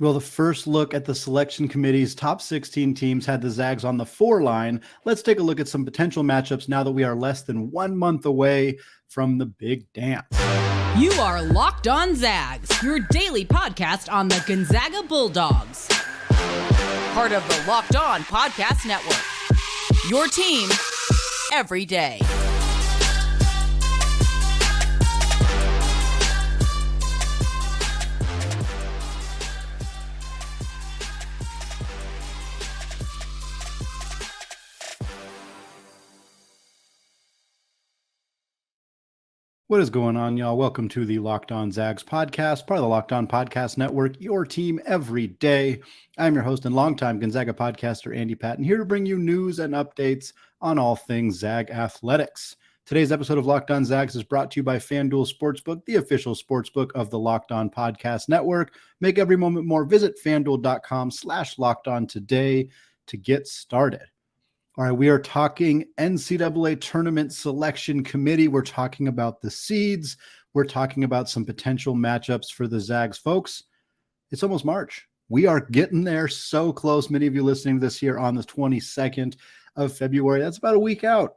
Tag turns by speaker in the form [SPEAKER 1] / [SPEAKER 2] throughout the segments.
[SPEAKER 1] Well, the first look at the selection committee's top 16 teams had the Zags on the 4 line. Let's take a look at some potential matchups now that we are less than 1 month away from the big dance.
[SPEAKER 2] You are Locked On Zags, your daily podcast on the Gonzaga Bulldogs. Part of the Locked On Podcast Network. Your team every day.
[SPEAKER 1] What is going on, y'all? Welcome to the Locked On Zags podcast, part of the Locked On Podcast Network, your team every day. I'm your host and longtime Gonzaga podcaster, Andy Patton, here to bring you news and updates on all things Zag athletics. Today's episode of Locked On Zags is brought to you by FanDuel Sportsbook, the official sportsbook of the Locked On Podcast Network. Make every moment more. Visit FanDuel.com/LockedOn today to get started. All right, we are talking NCAA Tournament Selection Committee. We're talking about the seeds. We're talking about some potential matchups for the Zags. Folks, it's almost March. We are getting there so close. Many of you listening to this here on the 22nd of February. That's about a week out.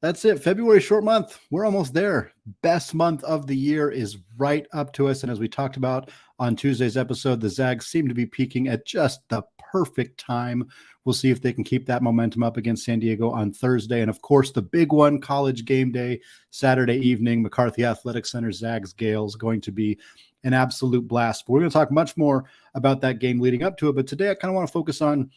[SPEAKER 1] That's it. February, short month. We're almost there. Best month of the year is right up to us. And as we talked about on Tuesday's episode, the Zags seem to be peaking at just the perfect time. We'll see if they can keep that momentum up against San Diego on Thursday. And of course, the big one, College game day, Saturday evening, McCarthy Athletic Center, Zags Gales, going to be an absolute blast. But we're going to talk much more about that game leading up to it. But today I kind of want to focus on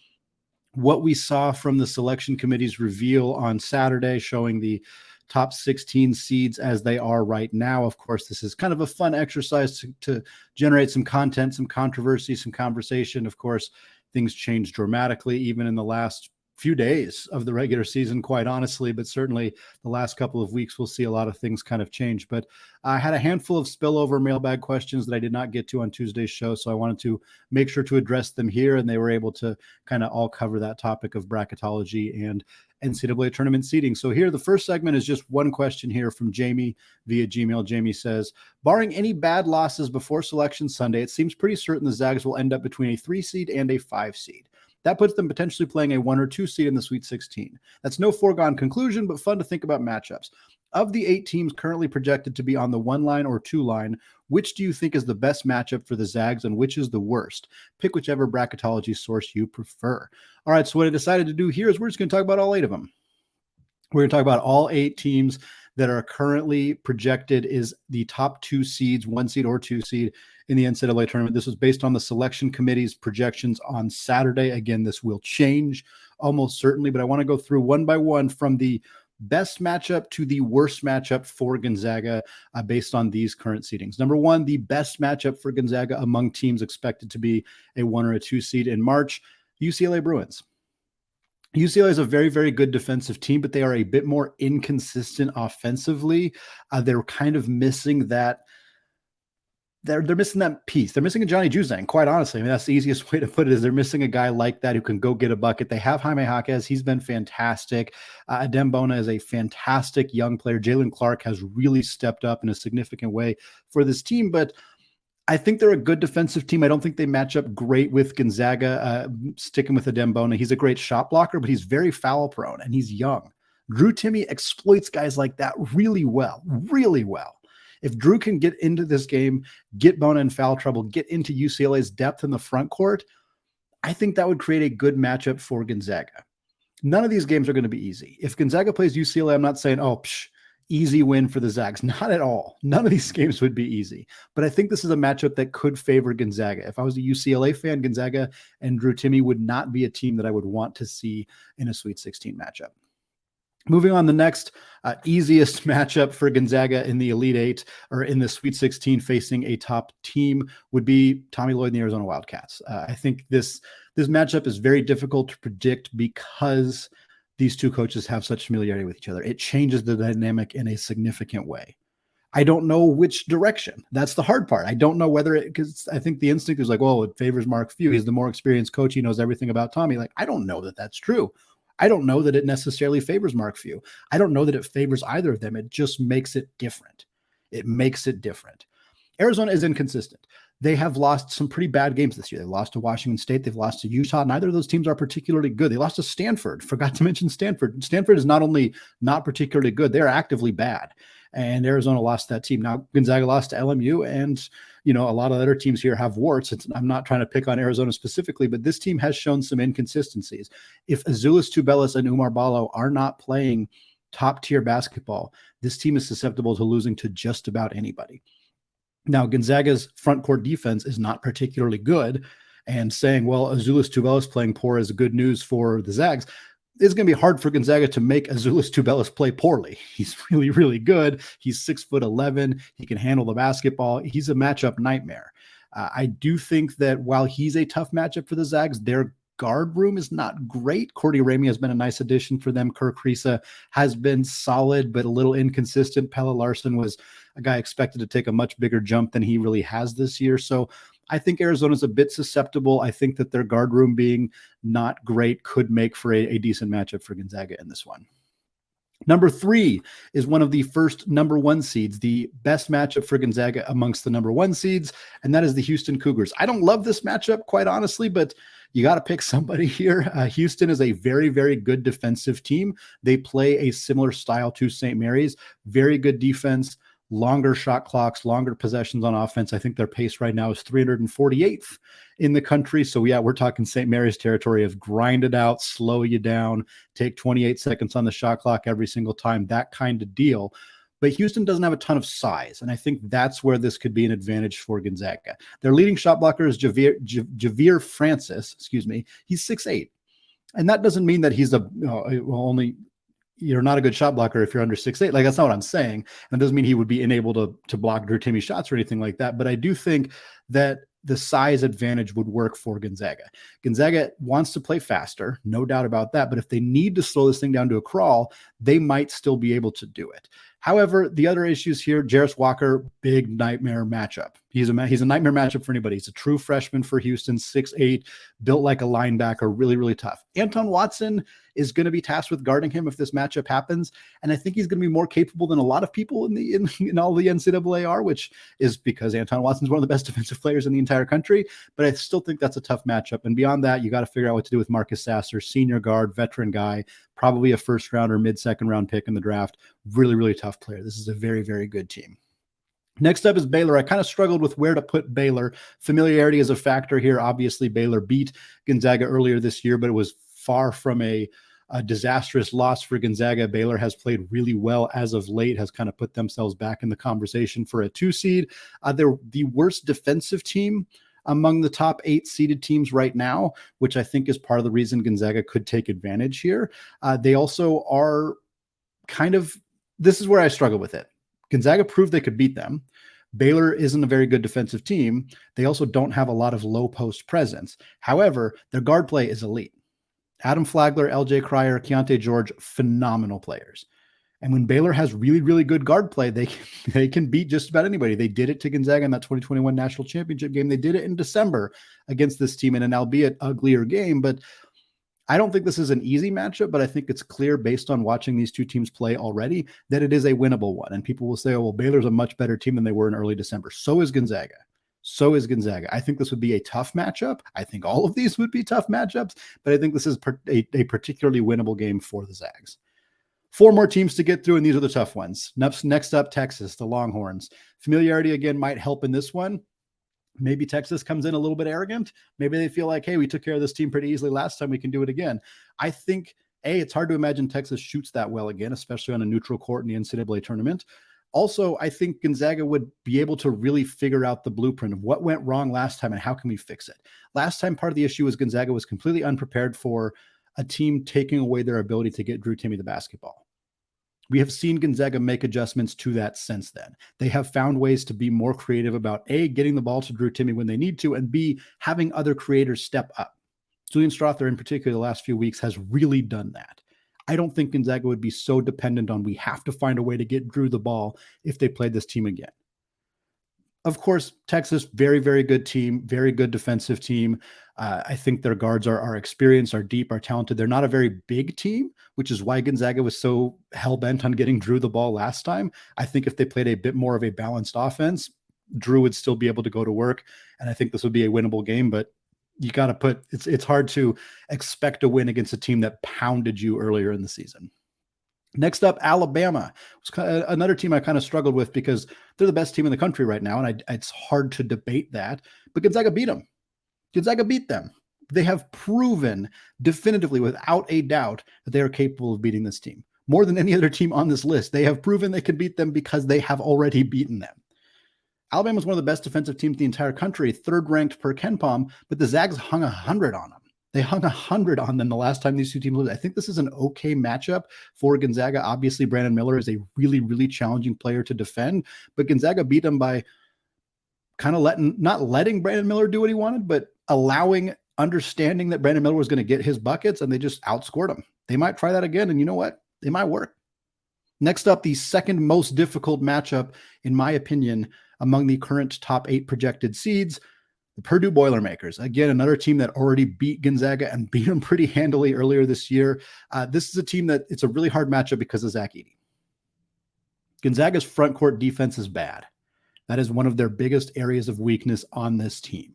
[SPEAKER 1] what we saw from the selection committee's reveal on Saturday, showing the top 16 seeds as they are right now. Of course, this is kind of a fun exercise to generate some content, some controversy, some conversation. Of course, things changed dramatically even in the last few days of the regular season, quite honestly, but certainly the last couple of weeks, we'll see a lot of things kind of change. But I had a handful of spillover mailbag questions that I did not get to on Tuesday's show, so I wanted to make sure to address them here, and they were able to kind of all cover that topic of bracketology and NCAA tournament seeding. So here, the first segment is just one question here from Jamie via Gmail. Jamie says, barring any bad losses before Selection Sunday, it seems pretty certain the Zags will end up between a 3 seed and a 5 seed. That puts them potentially playing a 1 or 2 seed in the Sweet 16. That's no foregone conclusion, but fun to think about matchups. Of the 8 teams currently projected to be on the 1 line or 2 line, which do you think is the best matchup for the Zags and which is the worst? Pick whichever bracketology source you prefer. All right, so what I decided to do here is we're just going to talk about all 8 of them. We're going to talk about all 8 teams that are currently projected is the top 2 seeds, 1 seed or 2 seed in the NCAA tournament. This was based on the selection committee's projections on Saturday. Again, this will change almost certainly, but I want to go through one by one from the best matchup to the worst matchup for Gonzaga based on these current seedings. Number 1, the best matchup for Gonzaga among teams expected to be a 1 or a 2 seed in March, UCLA Bruins. UCLA is a very, very good defensive team, but they are a bit more inconsistent offensively. They're kind of missing that. They're missing that piece. They're missing a Johnny Juzang, quite honestly. I mean, that's the easiest way to put it is they're missing a guy like that who can go get a bucket. They have Jaime Jaquez. He's been fantastic. Adem Bona is a fantastic young player. Jalen Clark has really stepped up in a significant way for this team, but I think they're a good defensive team. I don't think they match up great with Gonzaga. Sticking with Adem Bona, he's a great shot blocker, but he's very foul prone and he's young. Drew Timme exploits guys like that really well, really well. If Drew can get into this game, get Bona in foul trouble, get into UCLA's depth in the front court, I think that would create a good matchup for Gonzaga. None of these games are going to be easy. If Gonzaga plays UCLA, I'm not saying, easy win for the Zags. Not at all. None of these games would be easy. But I think this is a matchup that could favor Gonzaga. If I was a UCLA fan, Gonzaga and Drew Timme would not be a team that I would want to see in a Sweet 16 matchup. Moving on, the next easiest matchup for Gonzaga in the Elite Eight or in the Sweet 16 facing a top team would be Tommy Lloyd and the Arizona Wildcats. I think this matchup is very difficult to predict because these two coaches have such familiarity with each other. It changes the dynamic in a significant way. I don't know which direction. That's the hard part. I don't know whether because I think the instinct is like, well, it favors Mark Few. He's the more experienced coach. He knows everything about Tommy. Like, I don't know that that's true. I don't know that it necessarily favors Mark Few. I don't know that it favors either of them. It just makes it different. It makes it different. Arizona is inconsistent. they have lost some pretty bad games this year. They lost to Washington State. They've lost to Utah. Neither of those teams are particularly good. They lost to Stanford. Forgot to mention Stanford. Stanford is not only not particularly good, they're actively bad. And Arizona lost that team. Now, Gonzaga lost to LMU, and a lot of other teams here have warts. I'm not trying to pick on Arizona specifically, but this team has shown some inconsistencies. If Azuolas Tubelis and Oumar Ballo are not playing top-tier basketball, this team is susceptible to losing to just about anybody. Now, Gonzaga's front court defense is not particularly good, and saying, well, Azuolas Tubelis playing poor is good news for the Zags. It's going to be hard for Gonzaga to make Azuolas Tubelis play poorly. He's really, really good. He's 6'11". He can handle the basketball. He's a matchup nightmare. I do think that while he's a tough matchup for the Zags, their guard room is not great. Cordy Ramey has been a nice addition for them. Kirk Risa has been solid, but a little inconsistent. Pelle Larsson was a guy expected to take a much bigger jump than he really has this year. So I think Arizona's a bit susceptible. I think that their guard room being not great could make for a decent matchup for Gonzaga in this one. Number 3 is one of the first number 1 seeds, the best matchup for Gonzaga amongst the number 1 seeds, and that is the Houston Cougars. I don't love this matchup, quite honestly, but you got to pick somebody here. Houston is a very, very good defensive team. They play a similar style to St. Mary's, very good defense, longer shot clocks, longer possessions on offense. I think their pace right now is 348th in the country. So yeah, we're talking St. Mary's territory of grind it out, slow you down, take 28 seconds on the shot clock every single time, that kind of deal. But Houston doesn't have a ton of size, and I think that's where this could be an advantage for Gonzaga. Their leading shot blocker is Javier Francis, He's 6'8", and that doesn't mean that he's you're not a good shot blocker if you're under 6'8". Like, that's not what I'm saying. And it doesn't mean he would be unable to block Drew Timme shots or anything like that. But I do think that the size advantage would work for Gonzaga. Gonzaga wants to play faster, no doubt about that. But if they need to slow this thing down to a crawl, they might still be able to do it. However, the other issues here, Jarris Walker, big nightmare matchup. He's a nightmare matchup for anybody. He's a true freshman for Houston, 6'8", built like a linebacker, really, really tough. Anton Watson is going to be tasked with guarding him if this matchup happens, and I think he's going to be more capable than a lot of people in all the NCAA are, which is because Anton Watson's one of the best defensive players in the entire country, but I still think that's a tough matchup. And beyond that, you got to figure out what to do with Marcus Sasser, senior guard, veteran guy, probably a first round or mid-second round pick in the draft. Really, really tough player. This is a very, very good team. Next up is Baylor. I kind of struggled with where to put Baylor. Familiarity is a factor here. Obviously, Baylor beat Gonzaga earlier this year, but it was far from a disastrous loss for Gonzaga. Baylor has played really well as of late, has kind of put themselves back in the conversation for a 2 seed. They're the worst defensive team among the top 8 seeded teams right now, which I think is part of the reason Gonzaga could take advantage here. They also are this is where I struggle with it. Gonzaga proved they could beat them. Baylor isn't a very good defensive team. They also don't have a lot of low post presence. However, their guard play is elite. Adam Flagler, LJ Cryer, Keontae George, phenomenal players. And when Baylor has really, really good guard play, they can beat just about anybody. They did it to Gonzaga in that 2021 national championship game. They did it in December against this team in an albeit uglier game. But I don't think this is an easy matchup, but I think it's clear based on watching these two teams play already that it is a winnable one. And people will say, oh, well, Baylor's a much better team than they were in early December. So is Gonzaga. I think this would be a tough matchup. I think all of these would be tough matchups, but I think this is a particularly winnable game for the Zags. 4 more teams to get through, and these are the tough ones. Next up, Texas, the Longhorns. Familiarity, again, might help in this one. Maybe Texas comes in a little bit arrogant. Maybe they feel like, hey, we took care of this team pretty easily last time. We can do it again. I think, it's hard to imagine Texas shoots that well again, especially on a neutral court in the NCAA tournament. Also, I think Gonzaga would be able to really figure out the blueprint of what went wrong last time and how can we fix it. Last time, part of the issue was Gonzaga was completely unprepared for a team taking away their ability to get Drew Timme the basketball. We have seen Gonzaga make adjustments to that since then. They have found ways to be more creative about A, getting the ball to Drew Timme when they need to, and B, having other creators step up. Julian Strother, in particular, the last few weeks has really done that. I don't think Gonzaga would be so dependent on we have to find a way to get Drew the ball if they played this team again. Of course, Texas, very, very good team, very good defensive team. I think their guards are experienced, are deep, are talented. They're not a very big team, which is why Gonzaga was so hell-bent on getting Drew the ball last time. I think if they played a bit more of a balanced offense, Drew would still be able to go to work. And I think this would be a winnable game, but you got to put, it's hard to expect a win against a team that pounded you earlier in the season. Next up, Alabama. It's another team I kind of struggled with because they're the best team in the country right now, and it's hard to debate that. But Gonzaga beat them. Gonzaga beat them. They have proven definitively, without a doubt, that they are capable of beating this team. More than any other team on this list, they have proven they can beat them because they have already beaten them. Alabama is one of the best defensive teams in the entire country, third ranked per KenPom, but the Zags hung 100 on them. They hung 100 on them the last time these two teams lived. I think this is an okay matchup for Gonzaga. Obviously, Brandon Miller is a really, really challenging player to defend, but Gonzaga beat them by kind of not letting Brandon Miller do what he wanted, but understanding that Brandon Miller was going to get his buckets, and they just outscored him. They might try that again, and you know what? It might work. Next up, the second most difficult matchup, in my opinion, among the current top 8 projected seeds, the Purdue Boilermakers. Again, another team that already beat Gonzaga and beat them pretty handily earlier this year. This is a team that it's a really hard matchup because of Zach Edey. Gonzaga's front court defense is bad. That is one of their biggest areas of weakness on this team.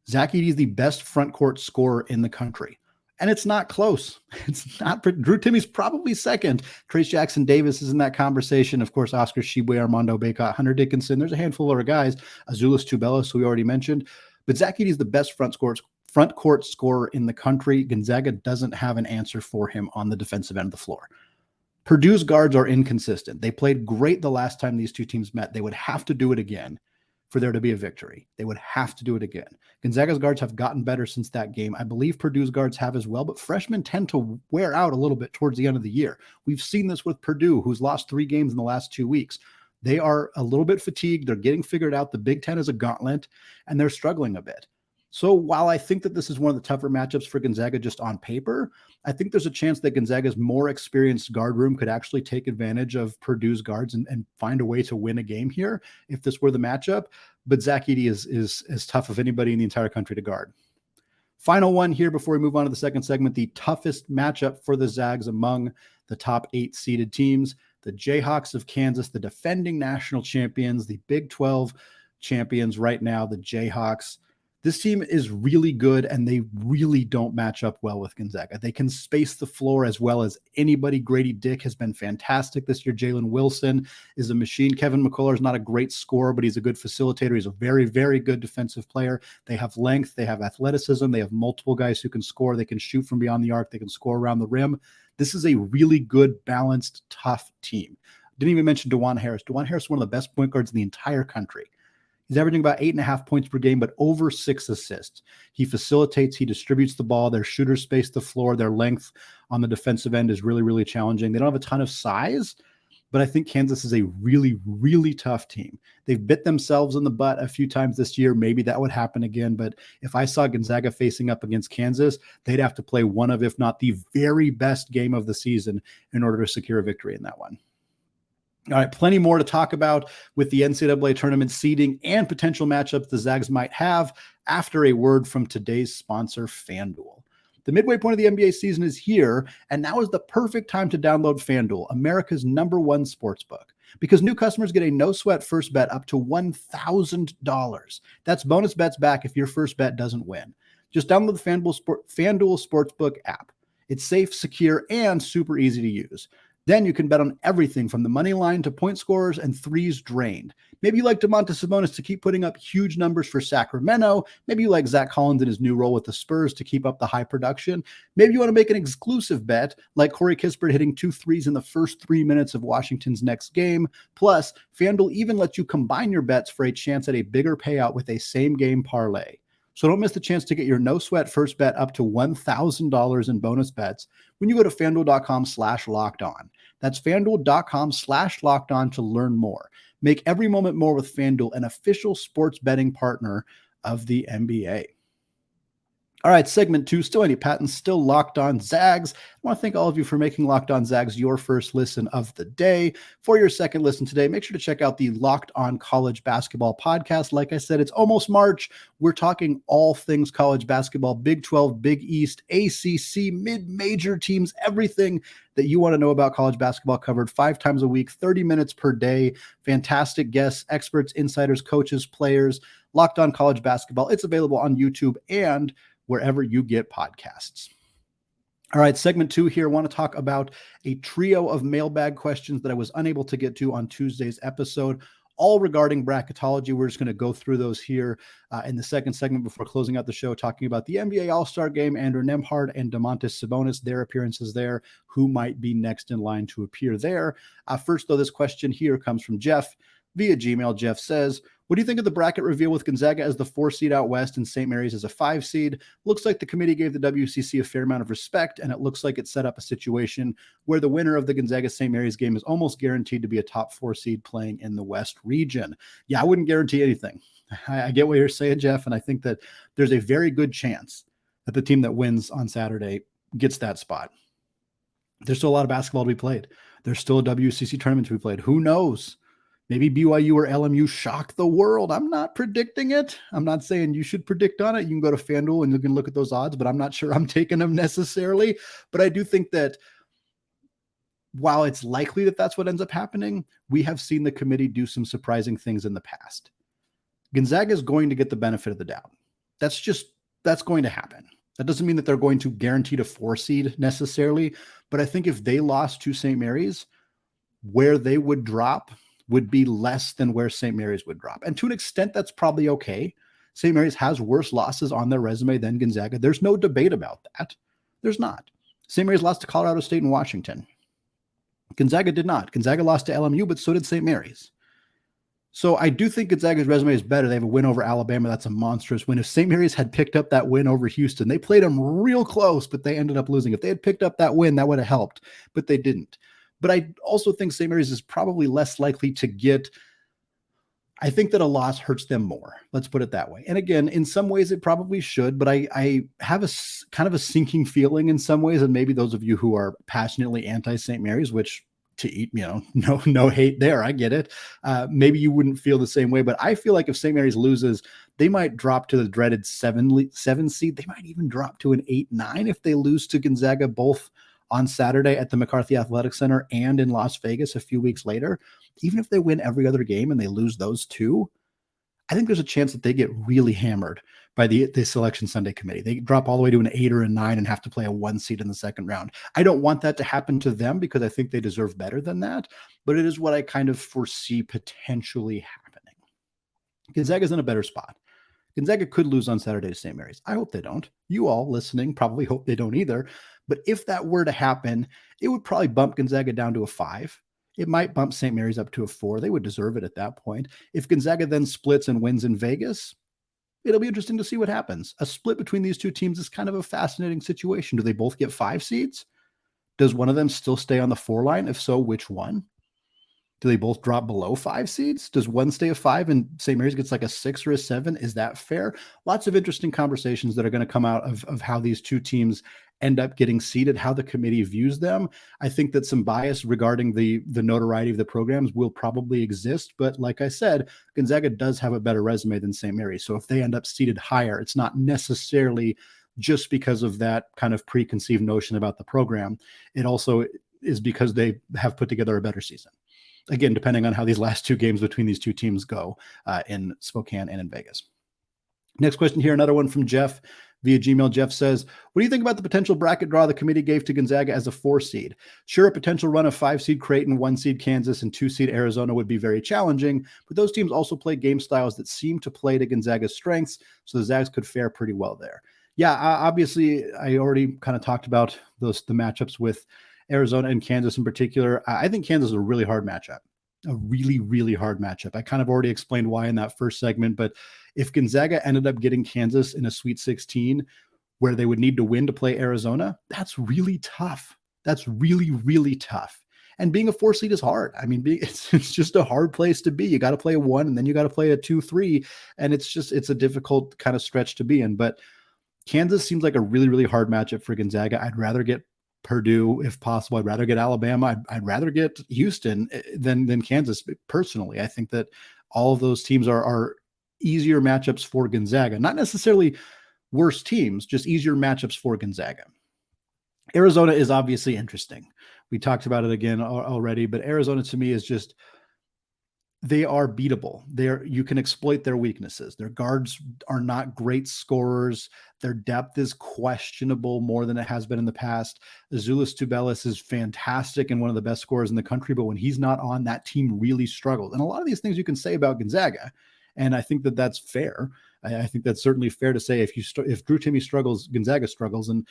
[SPEAKER 1] Zach Edey is the best front court scorer in the country. And it's not close. It's not. Drew Timmy's probably second. Trace Jackson Davis is in that conversation. Of course, Oscar Tshiebwe, Armando Bacot, Hunter Dickinson. There's a handful of other guys. Azuolas Tubelis, who we already mentioned. But Zach Edey is the best front court scorer in the country. Gonzaga doesn't have an answer for him on the defensive end of the floor. Purdue's guards are inconsistent. They played great the last time these two teams met. They would have to do it again for there to be a victory. They would have to do it again. Gonzaga's guards have gotten better since that game. I believe Purdue's guards have as well, but freshmen tend to wear out a little bit towards the end of the year. We've seen this with Purdue, who's lost 3 games in the last 2 weeks. They are a little bit fatigued. They're getting figured out. The Big Ten is a gauntlet, and they're struggling a bit. So while I think that this is one of the tougher matchups for Gonzaga just on paper, I think there's a chance that Gonzaga's more experienced guard room could actually take advantage of Purdue's guards and find a way to win a game here if this were the matchup. But Zach Edey is as tough of anybody in the entire country to guard. Final one here before we move on to the second segment, the toughest matchup for the Zags among the top 8 seeded teams, the Jayhawks of Kansas, the defending national champions, the Big 12 champions right now, the Jayhawks. This team is really good, and they really don't match up well with Gonzaga. They can space the floor as well as anybody. Grady Dick has been fantastic this year. Jalen Wilson is a machine. Kevin McCullough is not a great scorer, but he's a good facilitator. He's a very, very good defensive player. They have length. They have athleticism. They have multiple guys who can score. They can shoot from beyond the arc. They can score around the rim. This is a really good, balanced, tough team. Didn't even mention DeJuan Harris. DeJuan Harris is one of the best point guards in the entire country. He's averaging about 8.5 points per game, but over 6 assists. He facilitates, he distributes the ball. Their shooters space the floor. Their length on the defensive end is really, really challenging. They don't have a ton of size, but I think Kansas is a really, really tough team. They've bit themselves in the butt a few times this year. Maybe that would happen again, but if I saw Gonzaga facing up against Kansas, they'd have to play one of, if not the very best game of the season in order to secure a victory in that one. All right, plenty more to talk about with the NCAA tournament seeding and potential matchups the Zags might have after a word from today's sponsor, FanDuel. The midway point of the NBA season is here, and now is the perfect time to download FanDuel, America's #1 sportsbook, because new customers get a no-sweat first bet up to $1,000. That's bonus bets back if your first bet doesn't win. Just download the FanDuel Sportsbook app. It's safe, secure, and super easy to use. Then you can bet on everything from the money line to point scorers and threes drained. Maybe you like Domantas Sabonis to keep putting up huge numbers for Sacramento. Maybe you like Zach Collins in his new role with the Spurs to keep up the high production. Maybe you want to make an exclusive bet like Corey Kispert hitting 2 threes in the first 3 minutes of Washington's next game. Plus, FanDuel even lets you combine your bets for a chance at a bigger payout with a same-game parlay. So don't miss the chance to get your no-sweat first bet up to $1,000 in bonus bets when you go to FanDuel.com/lockedon. That's FanDuel.com/lockedon to learn more. Make every moment more with FanDuel, an official sports betting partner of the NBA. All right, segment 2, still Andy Patton, still Locked On Zags. I want to thank all of you for making Locked On Zags your first listen of the day. For your second listen today, make sure to check out the Locked On College Basketball podcast. Like I said, it's almost March. We're talking all things college basketball, Big 12, Big East, ACC, mid-major teams, everything that you want to know about college basketball covered 5 times a week, 30 minutes per day. Fantastic guests, experts, insiders, coaches, players. Locked On College Basketball. It's available on YouTube and wherever you get podcasts. All right, segment 2 here. I want to talk about a trio of mailbag questions that I was unable to get to on Tuesday's episode, all regarding bracketology. We're just going to go through those here in the second segment before closing out the show, talking about the NBA All-Star Game, Andrew Nembhard and Domantas Sabonis, their appearances there, who might be next in line to appear there. First, though, this question here comes from Jeff via Gmail. Jeff says, what do you think of the bracket reveal with Gonzaga as the 4 seed out west and St. Mary's as a 5 seed? Looks like the committee gave the WCC a fair amount of respect, and it looks like it set up a situation where the winner of the Gonzaga-St. Mary's game is almost guaranteed to be a top 4 seed playing in the West region. Yeah, I wouldn't guarantee anything. I get what you're saying, Jeff, and I think that there's a very good chance that the team that wins on Saturday gets that spot. There's still a lot of basketball to be played. There's still a WCC tournament to be played. Who knows? Maybe BYU or LMU shock the world. I'm not predicting it. I'm not saying you should predict on it. You can go to FanDuel and you can look at those odds, but I'm not sure I'm taking them necessarily. But I do think that while it's likely that that's what ends up happening, we have seen the committee do some surprising things in the past. Gonzaga is going to get the benefit of the doubt. That's going to happen. That doesn't mean that they're going to guarantee a 4 seed necessarily, but I think if they lost to St. Mary's, where they would drop would be less than where St. Mary's would drop. And to an extent, that's probably okay. St. Mary's has worse losses on their resume than Gonzaga. There's no debate about that. There's not. St. Mary's lost to Colorado State and Washington. Gonzaga did not. Gonzaga lost to LMU, but so did St. Mary's. So I do think Gonzaga's resume is better. They have a win over Alabama. That's a monstrous win. If St. Mary's had picked up that win over Houston, they played them real close, but they ended up losing. If they had picked up that win, that would have helped, but they didn't. But I also think St. Mary's is probably less likely to get. I think that a loss hurts them more. Let's put it that way. And again, in some ways it probably should, but I have a kind of a sinking feeling in some ways. And maybe those of you who are passionately anti-St. Mary's, which to eat, no hate there. I get it. Maybe you wouldn't feel the same way, but I feel like if St. Mary's loses, they might drop to the dreaded 7 seed. They might even drop to an 8-9 if they lose to Gonzaga both on Saturday at the McCarthy Athletic Center and in Las Vegas a few weeks later. Even if they win every other game and they lose those two, I think there's a chance that they get really hammered by the Selection Sunday committee. They drop all the way to an 8 or a 9 and have to play a 1 seed in the second round. I don't want that to happen to them because I think they deserve better than that, but it is what I kind of foresee potentially happening. Gonzaga's in a better spot. Gonzaga could lose on Saturday to St. Mary's. I hope they don't. You all listening probably hope they don't either. But if that were to happen, it would probably bump Gonzaga down to a 5. It might bump St. Mary's up to a 4. They would deserve it at that point. If Gonzaga then splits and wins in Vegas, it'll be interesting to see what happens. A split between these two teams is kind of a fascinating situation. Do they both get 5 seeds? Does one of them still stay on the 4 line? If so, which one? Do they both drop below 5 seeds? Does one stay a 5 and St. Mary's gets like a 6 or a 7? Is that fair? Lots of interesting conversations that are going to come out of how these two teams end up getting seeded, how the committee views them. I think that some bias regarding the notoriety of the programs will probably exist. But like I said, Gonzaga does have a better resume than St. Mary's. So if they end up seeded higher, it's not necessarily just because of that kind of preconceived notion about the program. It also is because they have put together a better season. Again, depending on how these last 2 games between these two teams go in Spokane and in Vegas. Next question here, another one from Jeff via Gmail. Jeff says, what do you think about the potential bracket draw the committee gave to Gonzaga as a 4 seed? Sure, a potential run of 5 seed Creighton, 1 seed Kansas, and 2 seed Arizona would be very challenging, but those teams also play game styles that seem to play to Gonzaga's strengths, so the Zags could fare pretty well there. Yeah, obviously, I already kind of talked about the matchups with Arizona and Kansas in particular. I think Kansas is a really hard matchup, a really, really hard matchup. I kind of already explained why in that first segment, but if Gonzaga ended up getting Kansas in a Sweet 16 where they would need to win to play Arizona, that's really tough. That's really, really tough. And being a 4 seed is hard. I mean, it's just a hard place to be. You got to play a 1 and then you got to play a 2-3. And it's a difficult kind of stretch to be in. But Kansas seems like a really, really hard matchup for Gonzaga. I'd rather get Purdue if possible. I'd rather get Alabama. I'd rather get Houston than Kansas personally. I think that all of those teams are easier matchups for Gonzaga. Not necessarily worse teams, just easier matchups for Gonzaga. Arizona is obviously interesting. We talked about it again already, but Arizona to me is just, they are beatable. You can exploit their weaknesses. Their guards are not great scorers. Their depth is questionable more than it has been in the past. Azuolas Tubelis is fantastic and one of the best scorers in the country, but when he's not on, that team really struggles. And a lot of these things you can say about Gonzaga, and I think that that's fair. I think that's certainly fair to say. If Drew Timme struggles, Gonzaga struggles, and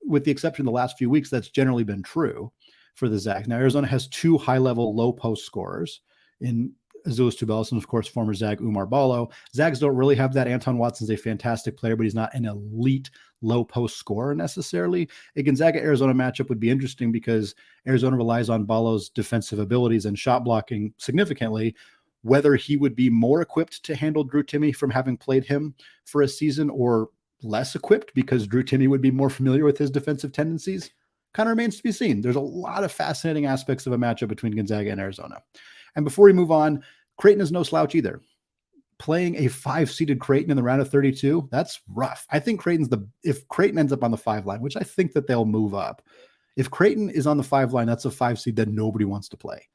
[SPEAKER 1] with the exception of the last few weeks, that's generally been true for the Zags. Now, Arizona has two high-level low post scorers in Azuolas Tubelis and, of course, former Zag Oumar Ballo. Zags don't really have that. Anton Watson's a fantastic player, but he's not an elite low post scorer necessarily. A Gonzaga-Arizona matchup would be interesting because Arizona relies on Ballo's defensive abilities and shot blocking significantly. Whether he would be more equipped to handle Drew Timme from having played him for a season or less equipped because Drew Timme would be more familiar with his defensive tendencies kind of remains to be seen. There's a lot of fascinating aspects of a matchup between Gonzaga and Arizona. And before we move on, Creighton is no slouch either. Playing a 5-seeded Creighton in the round of 32, that's rough. I think if Creighton ends up on the 5 line, which I think that they'll move up, if Creighton is on the 5 line, that's a 5 seed that nobody wants to play.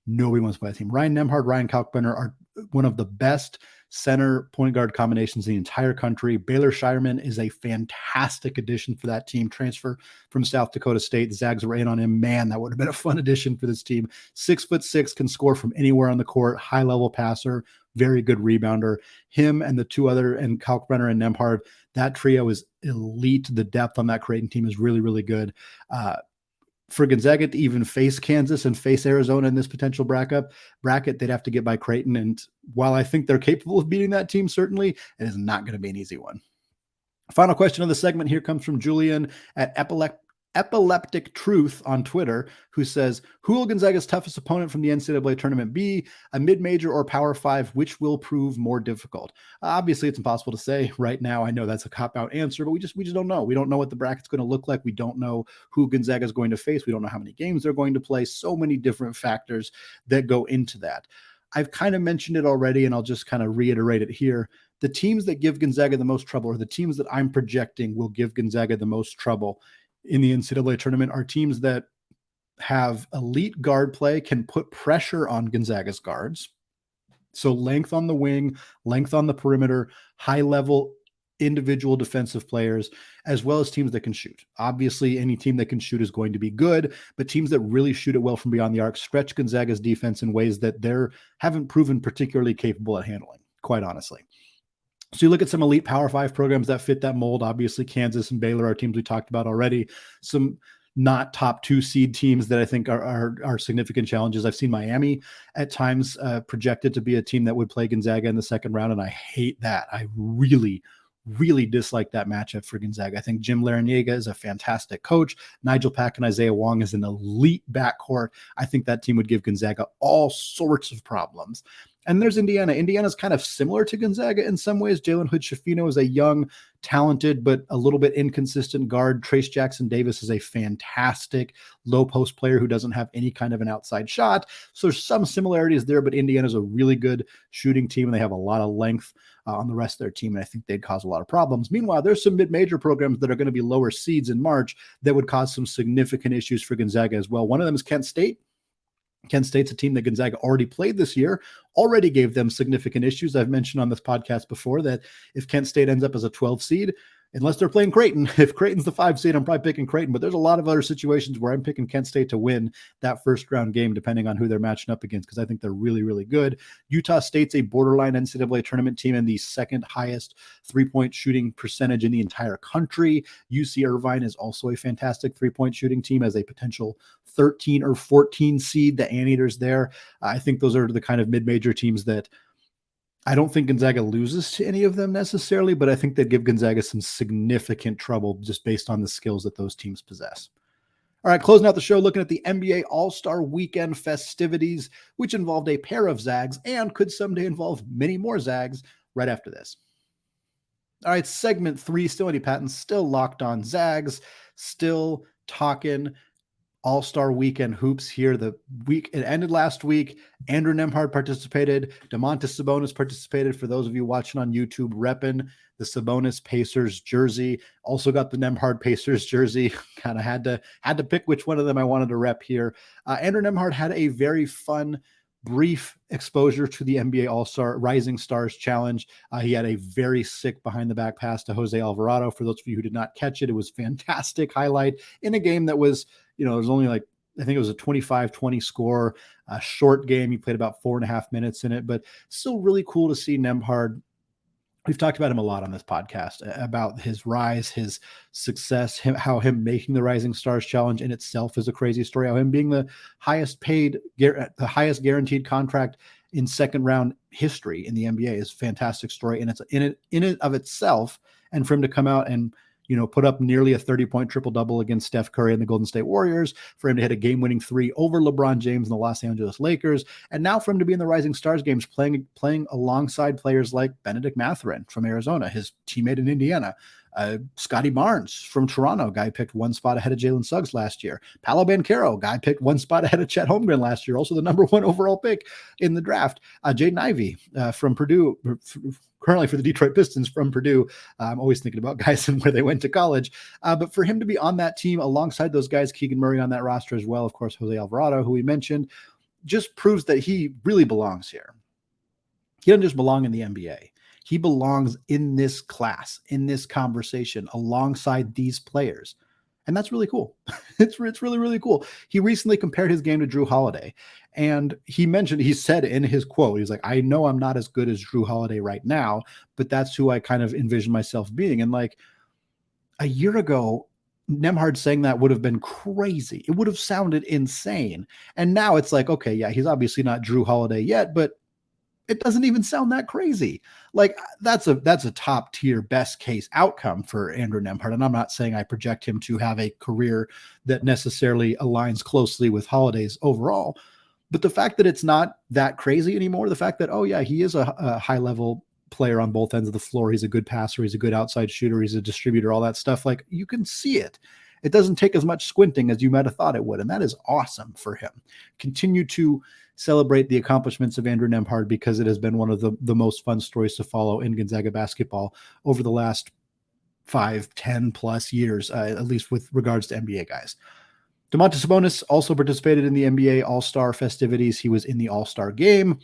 [SPEAKER 1] Nobody wants to play that team. Ryan Nembhard, Ryan Kalkbrenner are one of the best center point guard combinations in the entire country. Baylor Shireman is a fantastic addition for that team. Transfer from South Dakota State. The Zags were in on him. Man, that would have been a fun addition for this team. 6'6", can score from anywhere on the court. High level passer, very good rebounder. Him and the two other, and Kalkbrenner and Nembhard, that trio is elite. The depth on that Creighton team is really, really good. For Gonzaga to even face Kansas and face Arizona in this potential bracket, they'd have to get by Creighton. And while I think they're capable of beating that team, certainly, it is not going to be an easy one. Final question of the segment here comes from Julian at Epileptic Truth on Twitter, who says, who will Gonzaga's toughest opponent from the NCAA tournament be? A mid-major or Power 5, which will prove more difficult? Obviously, it's impossible to say right now. I know that's a cop-out answer, but we just don't know. We don't know what the bracket's going to look like. We don't know who Gonzaga is going to face. We don't know how many games they're going to play. So many different factors that go into that. I've kind of mentioned it already, and I'll just kind of reiterate it here. The teams that give Gonzaga the most trouble, or the teams that I'm projecting will give Gonzaga the most trouble in the NCAA tournament, are teams that have elite guard play, can put pressure on Gonzaga's guards. So length on the wing, length on the perimeter, high level individual defensive players, as well as teams that can shoot. Obviously, any team that can shoot is going to be good, but teams that really shoot it well from beyond the arc stretch Gonzaga's defense in ways that they haven't proven particularly capable at handling, quite honestly. So you look at some elite Power 5 programs that fit that mold. Obviously, Kansas and Baylor are teams we talked about already. Some not top 2 seed teams that I think are significant challenges. I've seen Miami at times projected to be a team that would play Gonzaga in the second round, and I hate that. I really dislike that matchup for Gonzaga. I think Jim Larrañaga is a fantastic coach. Nigel Pack and Isaiah Wong is an elite backcourt. I think that team would give Gonzaga all sorts of problems. And there's Indiana. Indiana's kind of similar to Gonzaga in some ways. Jalen Hood-Schifino is a young, talented, but a little bit inconsistent guard. Trace Jackson-Davis is a fantastic low post player who doesn't have any kind of an outside shot. So there's some similarities there, but Indiana's a really good shooting team, and they have a lot of length on the rest of their team, and I think they'd cause a lot of problems. Meanwhile, there's some mid-major programs that are going to be lower seeds in March that would cause some significant issues for Gonzaga as well. One of them is Kent State. Kent State's a team that Gonzaga already played this year, already gave them significant issues. I've mentioned on this podcast before that if Kent State ends up as a 12 seed, unless they're playing Creighton, if Creighton's the 5 seed, I'm probably picking Creighton, but there's a lot of other situations where I'm picking Kent State to win that first round game, depending on who they're matching up against, because I think they're really, really good. Utah State's a borderline NCAA tournament team and the second highest 3-point shooting percentage in the entire country. UC Irvine is also a fantastic 3-point shooting team as a potential 13 or 14 seed. The Anteaters there. I think those are the kind of mid-major teams that I don't think Gonzaga loses to any of them necessarily, but I think they'd give Gonzaga some significant trouble just based on the skills that those teams possess. All right, closing out the show, looking at the NBA All-Star Weekend festivities, which involved a pair of Zags and could someday involve many more Zags right after this. All right, segment 3, still Andy Patton, still locked on Zags, still talking All-Star Weekend hoops here. The week it ended last week. Andrew Nembhard participated. Domantas Sabonis participated. For those of you watching on YouTube, repping the Sabonis Pacers jersey. Also got the Nembhard Pacers jersey. Kind of had to pick which one of them I wanted to rep here. Andrew Nembhard had a very fun, brief exposure to the NBA All-Star Rising Stars Challenge. He had a very sick behind-the-back pass to Jose Alvarado. For those of you who did not catch it, it was fantastic highlight in a game that was, it was only like, I think it was a 25-20 score, a short game. He played about 4.5 minutes in it, but still really cool to see Nembhard. We've talked about him a lot on this podcast, about his rise, his success, how him making the Rising Stars Challenge in itself is a crazy story. How him being the highest guaranteed contract in second round history in the NBA is a fantastic story. And it's in it of itself. And for him to come out and, put up nearly a 30-point triple-double against Steph Curry and the Golden State Warriors, for him to hit a game-winning 3 over LeBron James and the Los Angeles Lakers, and now for him to be in the Rising Stars games playing alongside players like Benedict Mathurin from Arizona, his teammate in Indiana, Scotty Barnes from Toronto, guy picked one spot ahead of Jalen Suggs last year. Paolo Banchero, guy picked one spot ahead of Chet Holmgren last year, also the number 1 overall pick in the draft. Jaden Ivey from Purdue, currently for the Detroit Pistons from Purdue. I'm always thinking about guys and where they went to college. But for him to be on that team alongside those guys, Keegan Murray on that roster as well, of course, Jose Alvarado, who we mentioned, just proves that he really belongs here. He doesn't just belong in the NBA. He belongs in this class, in this conversation, alongside these players. And that's really cool. It's really, really cool. He recently compared his game to Drew Holiday. And he said in his quote, he's like, I know I'm not as good as Drew Holiday right now, but that's who I kind of envision myself being. And like a year ago, Nembhard saying that would have been crazy. It would have sounded insane. And now it's like, okay, yeah, he's obviously not Drew Holiday yet, but it doesn't even sound that crazy. Like that's a top tier best case outcome for Andrew Nembhard. And I'm not saying I project him to have a career that necessarily aligns closely with Holiday's overall, but the fact that it's not that crazy anymore, the fact that, oh yeah, he is a high level player on both ends of the floor. He's a good passer. He's a good outside shooter. He's a distributor, all that stuff. Like you can see it. It doesn't take as much squinting as you might have thought it would. And that is awesome for him. Continue to celebrate the accomplishments of Andrew Nembhard, because it has been one of the most fun stories to follow in Gonzaga basketball over the last 5-10 plus years, at least with regards to NBA guys. Domantas Sabonis also participated in the NBA All-Star festivities. He was in the All-Star game.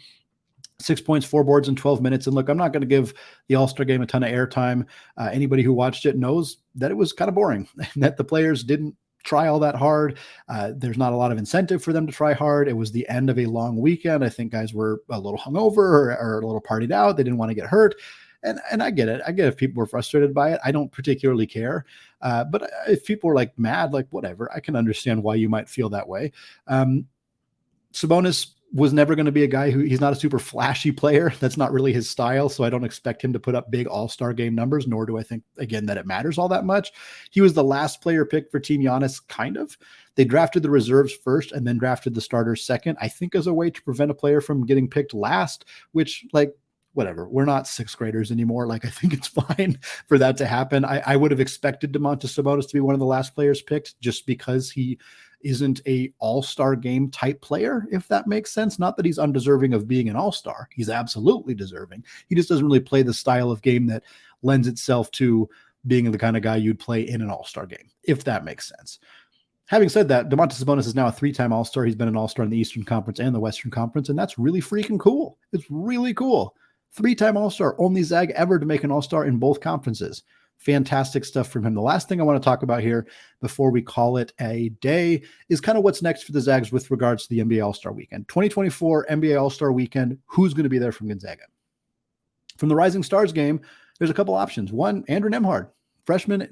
[SPEAKER 1] 6 points, 4 boards in 12 minutes. And look, I'm not going to give the All-Star game a ton of airtime. Anybody who watched it knows that it was kind of boring, that the players didn't try all that hard. There's not a lot of incentive for them to try hard. It was the end of a long weekend. I think guys were a little hungover or a little partied out. They didn't want to get hurt. And I get it. I get if people were frustrated by it. I don't particularly care. But if people were like mad, like whatever, I can understand why you might feel that way. Sabonis was never going to be a guy he's not a super flashy player. That's not really his style. So I don't expect him to put up big all-star game numbers, nor do I think, again, that it matters all that much. He was the last player picked for Team Giannis, kind of. They drafted the reserves first and then drafted the starters second, I think as a way to prevent a player from getting picked last, which like, whatever. We're not sixth graders anymore. Like, I think it's fine for that to happen. I would have expected Domantas Sabonis to be one of the last players picked just because he isn't a all-star game type player, if that makes sense. Not that he's undeserving of being an all-star. He's absolutely deserving. He just doesn't really play the style of game that lends itself to being the kind of guy you'd play in an all-star game, if that makes sense. Having said that, Domantas Sabonis is now a 3-time All-Star. He's been an All-Star in the Eastern Conference and the Western Conference, and that's really freaking cool. It's really cool. 3-time All-Star, only Zag ever to make an All-Star in both conferences. Fantastic stuff from him. The last thing I want to talk about here before we call it a day is kind of what's next for the Zags with regards to the NBA All-Star Weekend. 2024 NBA All-Star Weekend, who's going to be there from Gonzaga? From the Rising Stars game, there's a couple options. One, Andrew Nembhard. Freshmen,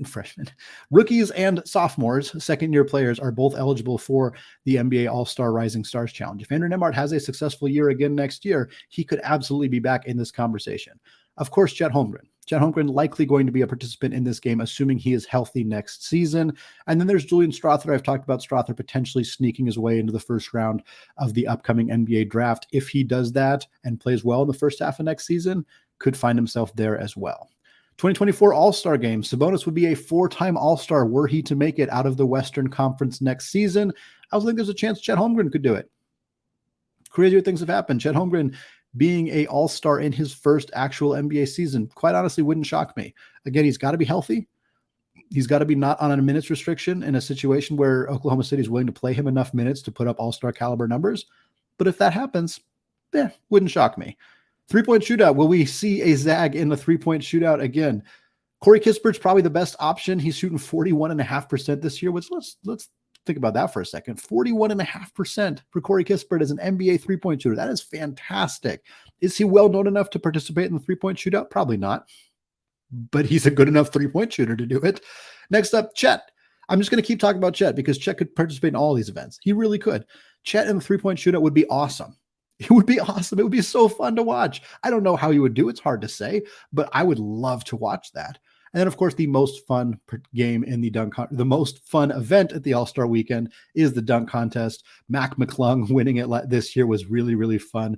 [SPEAKER 1] rookies and sophomores, second-year players are both eligible for the NBA All-Star Rising Stars Challenge. If Andrew Nembhard has a successful year again next year, he could absolutely be back in this conversation. Of course, Chet Holmgren. Chet Holmgren likely going to be a participant in this game, assuming he is healthy next season. And then there's Julian Strawther. I've talked about Strawther potentially sneaking his way into the first round of the upcoming NBA draft. If he does that and plays well in the first half of next season, could find himself there as well. 2024 All-Star game. Sabonis would be a 4-time All-Star were he to make it out of the Western Conference next season. I also think there's a chance Chet Holmgren could do it. Crazier things have happened. Chet Holmgren being a All-Star in his first actual NBA season, quite honestly, wouldn't shock me. Again, he's got to be healthy. He's got to be not on a minutes restriction in a situation where Oklahoma City is willing to play him enough minutes to put up All-Star caliber numbers. But if that happens, wouldn't shock me. 3-point shootout. Will we see a Zag in the 3-point shootout again? Corey Kispert's probably the best option. He's shooting 41.5% this year, which let's think about that for a second. 41.5% for Corey Kispert as an NBA 3-point shooter. That is fantastic. Is he well known enough to participate in the 3-point shootout? Probably not. But he's a good enough 3-point shooter to do it. Next up, Chet. I'm just going to keep talking about Chet because Chet could participate in all these events. He really could. Chet in the 3-point shootout would be awesome. It would be awesome. It would be so fun to watch. I don't know how he would do. It's hard to say, but I would love to watch that. And then, of course, the most fun game in the most fun event at the All-Star weekend is the dunk contest. Mac McClung winning it this year was really, really fun.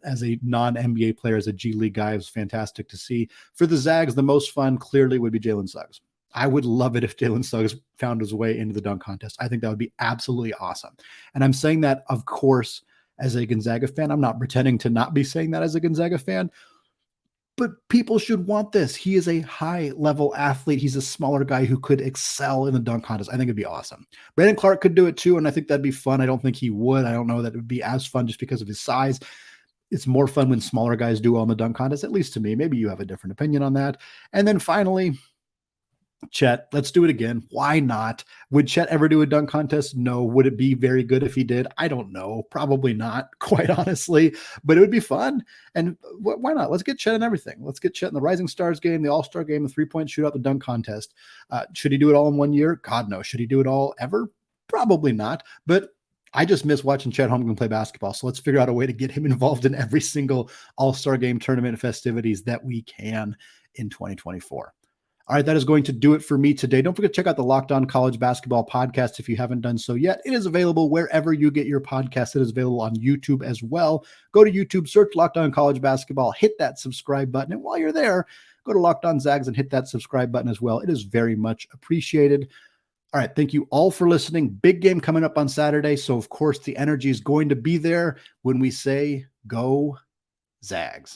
[SPEAKER 1] As a non-NBA player, as a G League guy, it was fantastic to see. For the Zags, the most fun clearly would be Jalen Suggs. I would love it if Jalen Suggs found his way into the dunk contest. I think that would be absolutely awesome. And I'm saying that, of course, as a Gonzaga fan. I'm not pretending to not be saying that as a Gonzaga fan. But people should want this. He is a high-level athlete. He's a smaller guy who could excel in the dunk contest. I think it'd be awesome. Brandon Clark could do it too, and I think that'd be fun. I don't think he would. I don't know that it would be as fun just because of his size. It's more fun when smaller guys do well in the dunk contest, at least to me. Maybe you have a different opinion on that. And then finally, Chet, let's do it again. Why not? Would Chet ever do a dunk contest? No. Would it be very good if he did? I don't know. Probably not, quite honestly, but it would be fun. And why not? Let's get Chet in everything. Let's get Chet in the Rising Stars game, the All-Star game, the 3-point shootout, the dunk contest. Should he do it all in 1 year? God, no. Should he do it all ever? Probably not. But I just miss watching Chet Holmgren play basketball. So let's figure out a way to get him involved in every single All-Star game tournament festivities that we can in 2024. All right, that is going to do it for me today. Don't forget to check out the Locked On College Basketball podcast if you haven't done so yet. It is available wherever you get your podcast. It is available on YouTube as well. Go to YouTube, search Locked On College Basketball, hit that subscribe button. And while you're there, go to Locked On Zags and hit that subscribe button as well. It is very much appreciated. All right, thank you all for listening. Big game coming up on Saturday. So, of course, the energy is going to be there when we say go Zags.